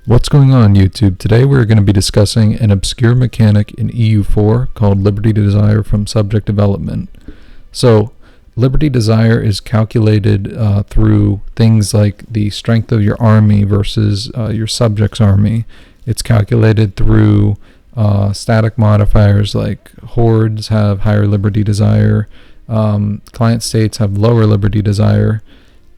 What's going on, YouTube? Today we're going to be discussing an obscure mechanic in EU4 called Liberty Desire from Subject Development. So, Liberty Desire is calculated through things like the strength of your army versus your subject's army. It's calculated through static modifiers like hordes have higher Liberty Desire, client states have lower Liberty Desire,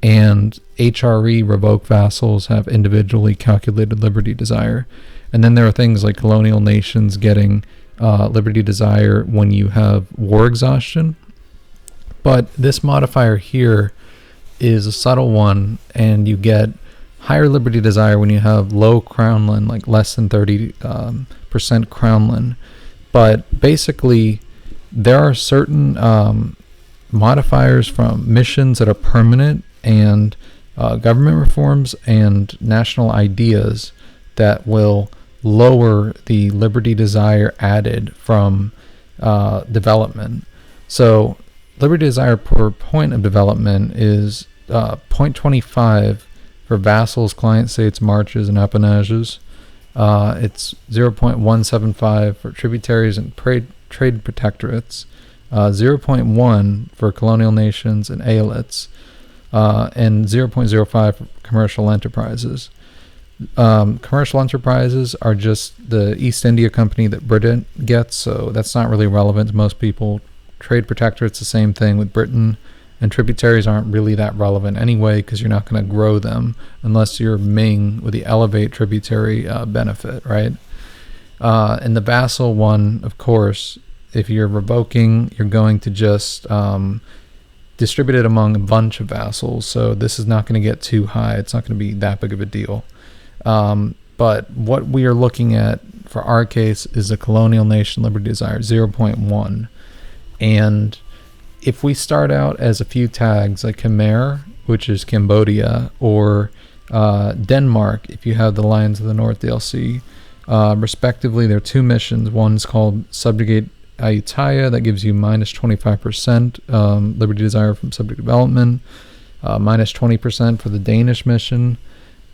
and HRE revoke vassals have individually calculated Liberty Desire. And then there are things like colonial nations getting Liberty Desire when you have war exhaustion. But this modifier here is a subtle one, and you get higher Liberty Desire when you have low crownland, like less than 30% crownland. But basically, there are certain modifiers from missions that are permanent and government reforms and national ideas that will lower the Liberty Desire added from development. So Liberty Desire per point of development is 0.25 for vassals, client states, marches, and appanages. It's 0.175 for tributaries and trade protectorates, 0.1 for colonial nations and aylets, and 0.05 for commercial enterprises. Commercial enterprises are just the East India Company that Britain gets, so that's not really relevant to most people. Trade protectorate's the same thing with Britain, and tributaries aren't really that relevant anyway because you're not going to grow them unless you're Ming with the elevate tributary benefit, right? And the vassal one, of course, if you're revoking, you're going to just distribute it among a bunch of vassals, so this is not going to get too high. It's not going to be that big of a deal. But what we are looking at for our case is a colonial nation Liberty Desire 0.1. And if we start out as a few tags like Khmer, which is Cambodia, or Denmark, if you have the Lions of the North DLC, respectively, there are two missions. One's called Subjugate Ayutthaya, that gives you minus 25% Liberty Desire from subject development, minus 20% for the Danish mission.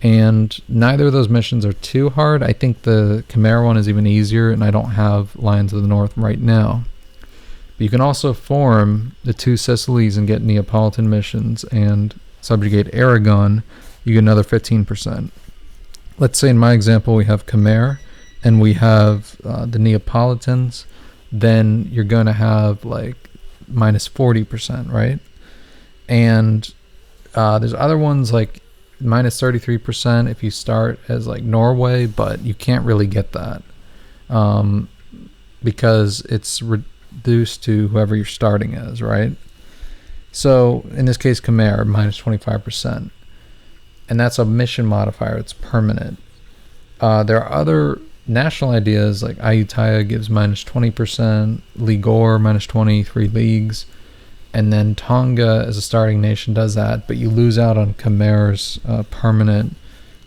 And neither of those missions are too hard. I think the Khmer one is even easier, and I don't have Lions of the North right now. You can also form the Two Sicilies and get Neapolitan missions and subjugate Aragon. You get another 15%. Let's say in my example we have Khmer and we have the Neapolitans. Then you're going to have like minus 40%, right? And there's other ones like minus 33% if you start as like Norway, but you can't really get that because it's reduced to whoever you're starting as, right? So in this case, Khmer, minus 25%. And that's a mission modifier. It's permanent. There are other national ideas like Ayutthaya gives minus 20%, Ligor minus 23 leagues, and then Tonga as a starting nation does that, but you lose out on Khmer's permanent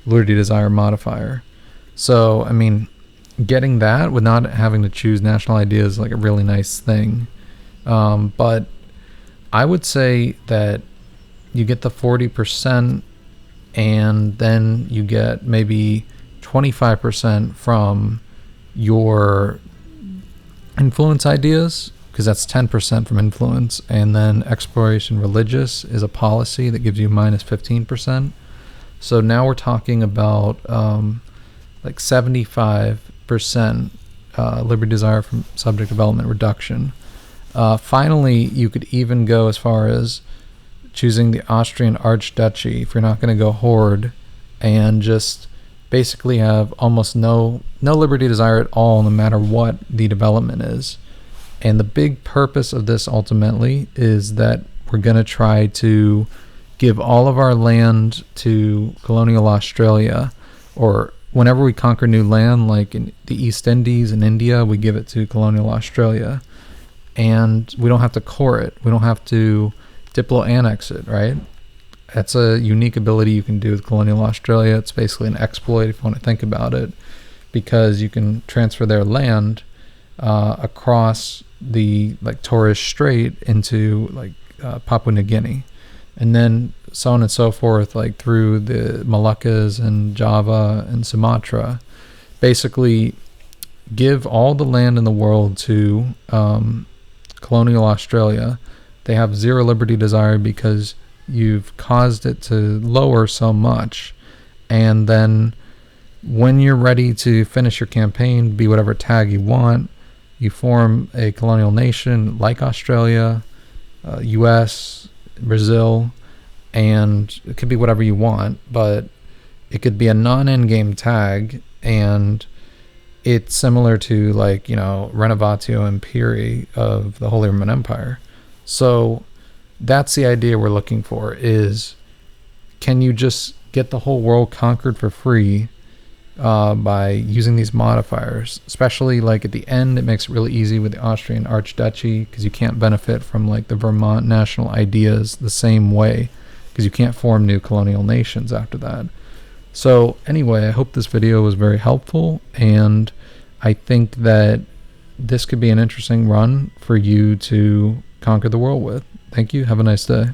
Liberty Desire modifier. So, I mean, getting that with not having to choose national ideas is like a really nice thing. But I would say that you get the 40% and then you get maybe 25% from your influence ideas, because that's 10% from influence, and then exploration religious is a policy that gives you minus 15%. So now we're talking about like 75% Liberty Desire from subject development reduction. Finally, you could even go as far as choosing the Austrian Archduchy if you're not going to go horde, and just basically have almost no Liberty Desire at all, no matter what the development is. And the big purpose of this ultimately is that we're going to try to give all of our land to colonial Australia, or whenever we conquer new land, like in the East Indies and India, we give it to colonial Australia. And we don't have to core it. We don't have to diplo annex it, right? That's a unique ability you can do with colonial Australia. It's basically an exploit if you want to think about it, because you can transfer their land across the like Torres Strait into like Papua New Guinea. and then so on and so forth, like through the Moluccas and Java and Sumatra. Basically, give all the land in the world to colonial Australia. They have zero liberty desire because you've caused it to lower so much. And then when you're ready to finish your campaign, be whatever tag you want, you form a colonial nation like Australia, US, Brazil, and it could be whatever you want, but it could be a non-endgame tag, and it's similar to, like, Renovatio Imperii of the Holy Roman Empire. So that's the idea we're looking for, is can you just get the whole world conquered for free by using these modifiers? Especially like at the end, it makes it really easy with the Austrian Archduchy, because you can't benefit from like the Vermont national ideas the same way, because you can't form new colonial nations after that. So anyway, I hope this video was very helpful, and I think that this could be an interesting run for you to conquer the world with. Thank you. Have a nice day.